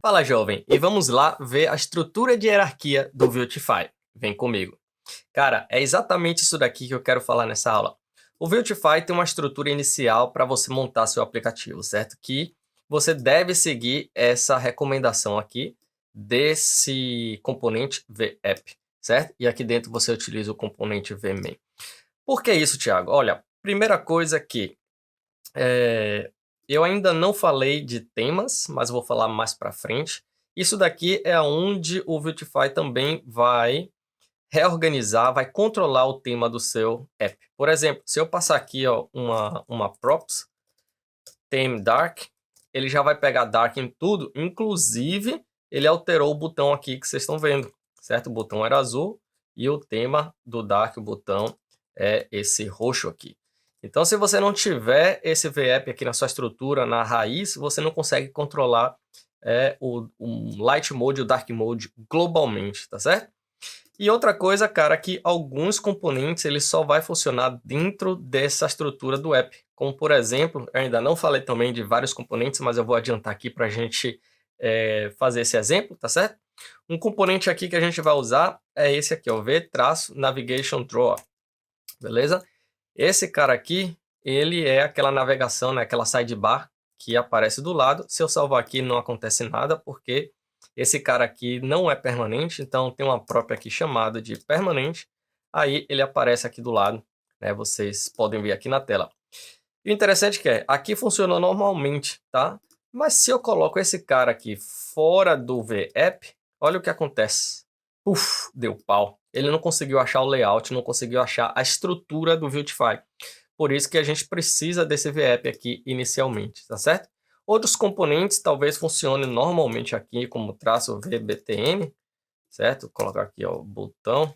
Fala, jovem, e vamos lá ver a estrutura de hierarquia do Viltify. Vem comigo. Cara, é exatamente isso daqui que eu quero falar nessa aula. O Viltify tem uma estrutura inicial para você montar seu aplicativo, certo? Que você deve seguir essa recomendação aqui desse componente VApp, certo? E aqui dentro você utiliza o componente VMain. Por que isso, Thiago? Olha, primeira coisa que eu ainda não falei de temas, mas vou falar mais para frente. Isso daqui é onde o Viltify também vai reorganizar, vai controlar o tema do seu app. Por exemplo, se eu passar aqui ó, uma props, theme dark, ele já vai pegar dark em tudo, inclusive ele alterou o botão aqui que vocês estão vendo, certo? O botão era azul e o tema do dark, o botão, é esse roxo aqui. Então, se você não tiver esse VApp aqui na sua estrutura, na raiz, você não consegue controlar o Light Mode e o Dark Mode globalmente, tá certo? E outra coisa, cara, que alguns componentes ele só vai funcionar dentro dessa estrutura do app. Como, por exemplo, eu ainda não falei também de vários componentes, mas eu vou adiantar aqui para a gente fazer esse exemplo, tá certo? Um componente aqui que a gente vai usar é esse aqui, ó, V-Navigation Drawer, beleza? Esse cara aqui, ele é aquela navegação, né, aquela sidebar que aparece do lado. Se eu salvar aqui, não acontece nada, porque esse cara aqui não é permanente, então tem uma própria aqui chamada de permanente. Aí ele aparece aqui do lado, né, vocês podem ver aqui na tela. E o interessante é que aqui funciona normalmente, tá? Mas se eu coloco esse cara aqui fora do VApp, olha o que acontece. Uf, deu pau. Ele não conseguiu achar o layout, não conseguiu achar a estrutura do Viltify. Por isso que a gente precisa desse VApp aqui inicialmente, tá certo? Outros componentes talvez funcionem normalmente aqui como traço VBTN, certo? Vou colocar aqui ó, o botão.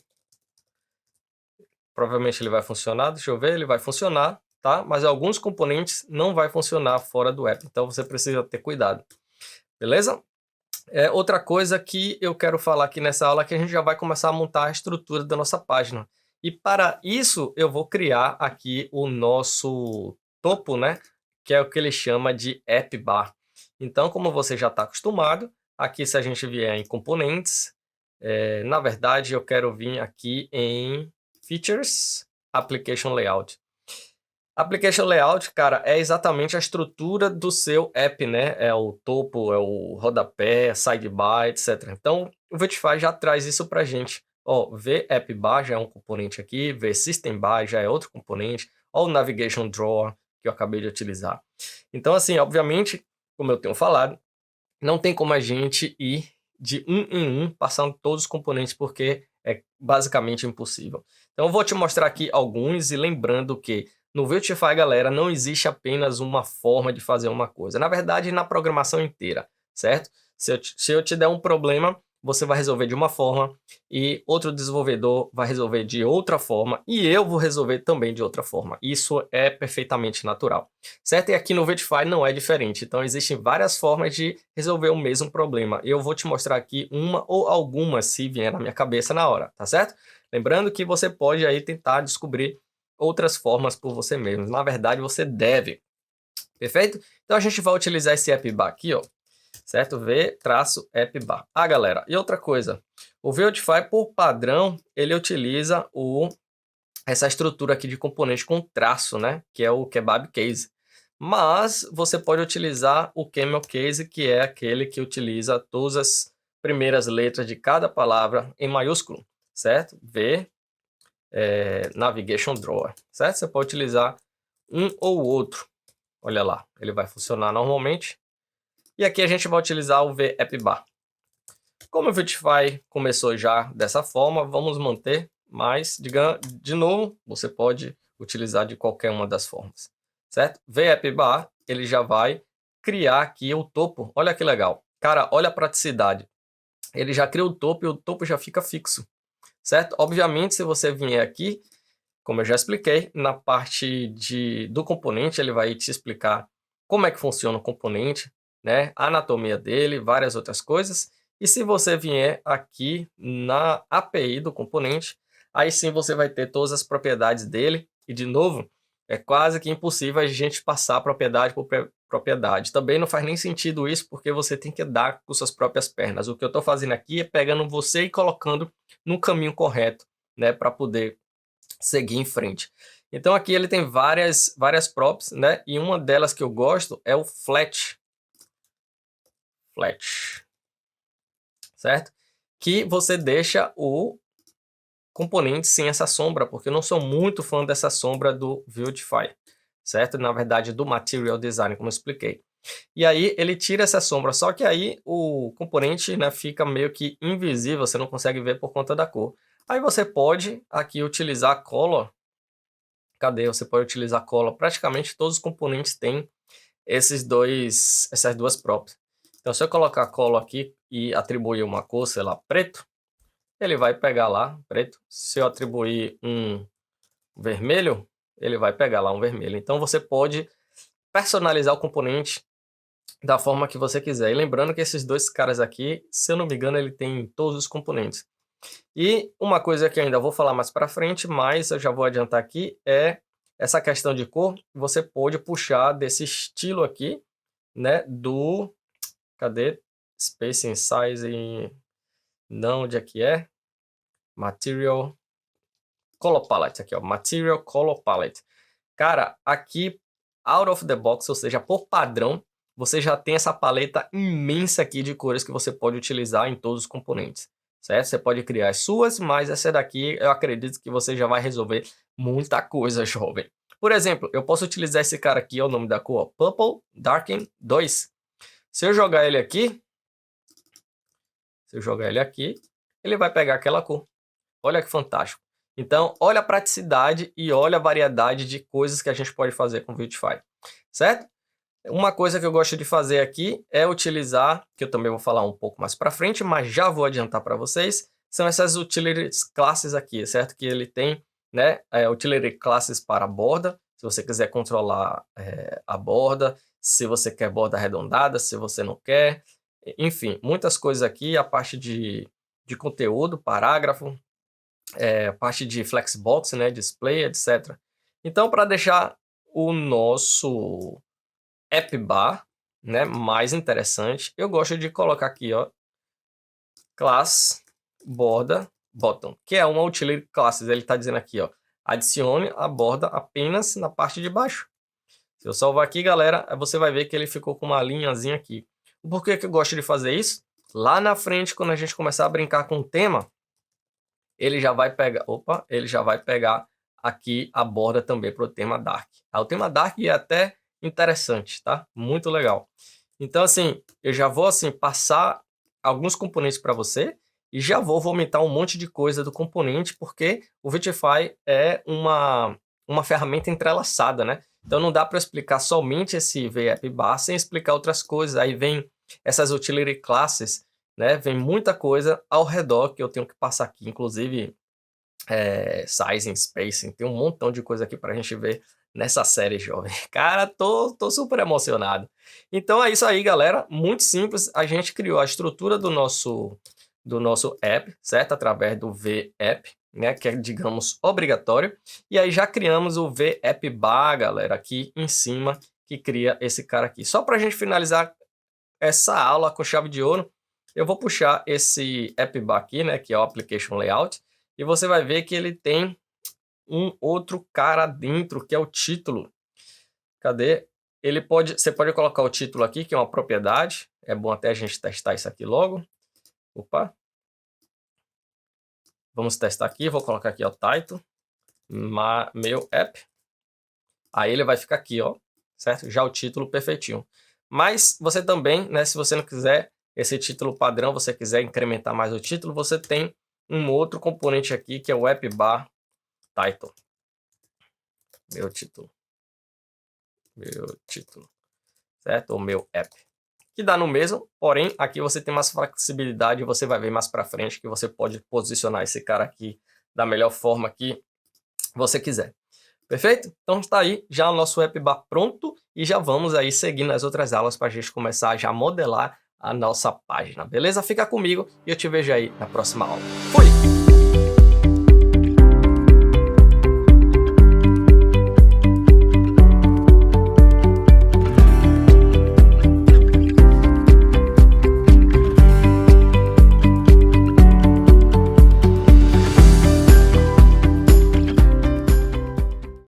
Provavelmente ele vai funcionar, deixa eu ver, ele vai funcionar, tá? Mas alguns componentes não vai funcionar fora do app, então você precisa ter cuidado, beleza? Outra coisa que eu quero falar aqui nessa aula é que a gente já vai começar a montar a estrutura da nossa página. E para isso eu vou criar aqui o nosso topo, né? Que é o que ele chama de app bar. Então, como você já está acostumado, aqui se a gente vier em componentes, na verdade eu quero vir aqui em Features, Application Layout. Application Layout, cara, é exatamente a estrutura do seu app, né? É o topo, é o rodapé, sidebar, etc. Então, o Viltify já traz isso pra gente. Ó, VAppBar já é um componente aqui, VSystemBar já é outro componente, ó, o Navigation Drawer, que eu acabei de utilizar. Então, assim, obviamente, como eu tenho falado, não tem como a gente ir de um em um, passando todos os componentes, porque é basicamente impossível. Então, eu vou te mostrar aqui alguns, e lembrando que no Viltify, galera, não existe apenas uma forma de fazer uma coisa. Na verdade, na programação inteira, certo? Se eu te der um problema, você vai resolver de uma forma, e outro desenvolvedor vai resolver de outra forma, e eu vou resolver também de outra forma. Isso é perfeitamente natural, certo? E aqui no Viltify não é diferente. Então, existem várias formas de resolver o mesmo problema. Eu vou te mostrar aqui uma ou algumas, se vier na minha cabeça na hora, tá certo? Lembrando que você pode aí tentar descobrir outras formas por você mesmo. Na verdade, você deve. Perfeito? Então, a gente vai utilizar esse appbar aqui, ó. Certo? V-appbar. Ah, galera, e outra coisa. O Viltify, por padrão, ele utiliza essa estrutura aqui de componente com traço, né? Que é o Kebab Case. Mas você pode utilizar o Camel Case, que é aquele que utiliza todas as primeiras letras de cada palavra em maiúsculo, certo? Navigation Drawer, certo? Você pode utilizar um ou outro. Olha lá, ele vai funcionar normalmente. E aqui a gente vai utilizar o VAppBar. Como o Viltify começou já dessa forma, vamos manter, mas de novo, você pode utilizar de qualquer uma das formas, certo? VAppBar, ele já vai criar aqui o topo. Olha que legal. Cara, olha a praticidade. Ele já cria o topo e o topo já fica fixo, certo? Obviamente, se você vier aqui, como eu já expliquei, na parte do componente, ele vai te explicar como é que funciona o componente, né? A anatomia dele, várias outras coisas. E se você vier aqui na API do componente, aí sim você vai ter todas as propriedades dele. E de novo, é quase que impossível a gente passar propriedade propriedade. Também não faz nem sentido isso, porque você tem que dar com suas próprias pernas. O que eu estou fazendo aqui é pegando você e colocando no caminho correto, né, para poder seguir em frente. Então aqui ele tem várias props, né, e uma delas que eu gosto é o flat, certo? Que você deixa o componente sem essa sombra, porque eu não sou muito fã dessa sombra do Vuetify, certo? Na verdade, do Material Design, como eu expliquei. E aí ele tira essa sombra, só que aí o componente, né, fica meio que invisível, você não consegue ver por conta da cor. Aí você pode aqui utilizar Color. Cadê? Você pode utilizar Color. Praticamente todos os componentes têm essas duas props. Então se eu colocar Color aqui e atribuir uma cor, sei lá, preto, ele vai pegar lá preto. Se eu atribuir um vermelho, ele vai pegar lá um vermelho. Então você pode personalizar o componente da forma que você quiser. E lembrando que esses dois caras aqui, se eu não me engano, ele tem todos os componentes. E uma coisa que eu ainda vou falar mais para frente, mas eu já vou adiantar aqui, é essa questão de cor. Você pode puxar desse estilo aqui, né, do... Cadê? Spacing, Size... Não, onde é que é? Material Color Palette, aqui ó, Material Color Palette. Cara, aqui, out of the box, ou seja, por padrão, você já tem essa paleta imensa aqui de cores que você pode utilizar em todos os componentes, certo? Você pode criar as suas, mas essa daqui eu acredito que você já vai resolver muita coisa, jovem. Por exemplo, eu posso utilizar esse cara aqui, é o nome da cor, Purple Darken 2. Se eu jogar ele aqui, ele vai pegar aquela cor. Olha que fantástico. Então, olha a praticidade e olha a variedade de coisas que a gente pode fazer com o Vuetify, certo? Uma coisa que eu gosto de fazer aqui é utilizar, que eu também vou falar um pouco mais para frente, mas já vou adiantar para vocês, são essas utilities classes aqui, certo? Que ele tem, né, utility classes para a borda, se você quiser controlar a borda, se você quer borda arredondada, se você não quer, enfim, muitas coisas aqui, a parte de conteúdo, parágrafo, parte de flexbox, né, display, etc. Então, para deixar o nosso app bar, né, mais interessante, eu gosto de colocar aqui, ó, class borda bottom, que é uma utility classes. Ele está dizendo aqui, ó, adicione a borda apenas na parte de baixo. Se eu salvar aqui, galera, você vai ver que ele ficou com uma linhazinha aqui. Por que que eu gosto de fazer isso? Lá na frente, quando a gente começar a brincar com o tema, ele já vai pegar, aqui a borda também para o tema Dark. O tema Dark é até interessante, tá? Muito legal. Então, assim, eu já vou assim passar alguns componentes para você e já vou vomitar um monte de coisa do componente, porque o Vuetify é uma ferramenta entrelaçada, né? Então não dá para explicar somente esse VApp bar sem explicar outras coisas. Aí vem essas utility classes, né? Vem muita coisa ao redor que eu tenho que passar aqui, inclusive sizing, spacing, tem um montão de coisa aqui para a gente ver nessa série, jovem. Cara, tô super emocionado. Então é isso aí, galera. Muito simples. A gente criou a estrutura do nosso app, certo? Através do VApp, né? Que é, digamos, obrigatório. E aí já criamos o VApp bar, galera, aqui em cima, que cria esse cara aqui. Só para a gente finalizar essa aula com chave de ouro, eu vou puxar esse app bar aqui, né? Que é o Application Layout. E você vai ver que ele tem um outro cara dentro, que é o título. Cadê? Você pode colocar o título aqui, que é uma propriedade. É bom até a gente testar isso aqui logo. Opa. Vamos testar aqui. Vou colocar aqui o title. Meu app. Aí ele vai ficar aqui, ó. Certo? Já o título perfeitinho. Mas você também, né? Se você não quiser esse título padrão, você quiser incrementar mais o título, você tem um outro componente aqui, que é o app bar title. Meu título, certo? O meu app. Que dá no mesmo, porém, aqui você tem mais flexibilidade, você vai ver mais para frente que você pode posicionar esse cara aqui da melhor forma que você quiser. Perfeito? Então está aí já o nosso app bar pronto e já vamos aí seguir nas outras aulas para a gente começar a já modelar a nossa página, beleza? Fica comigo e eu te vejo aí na próxima aula. Fui!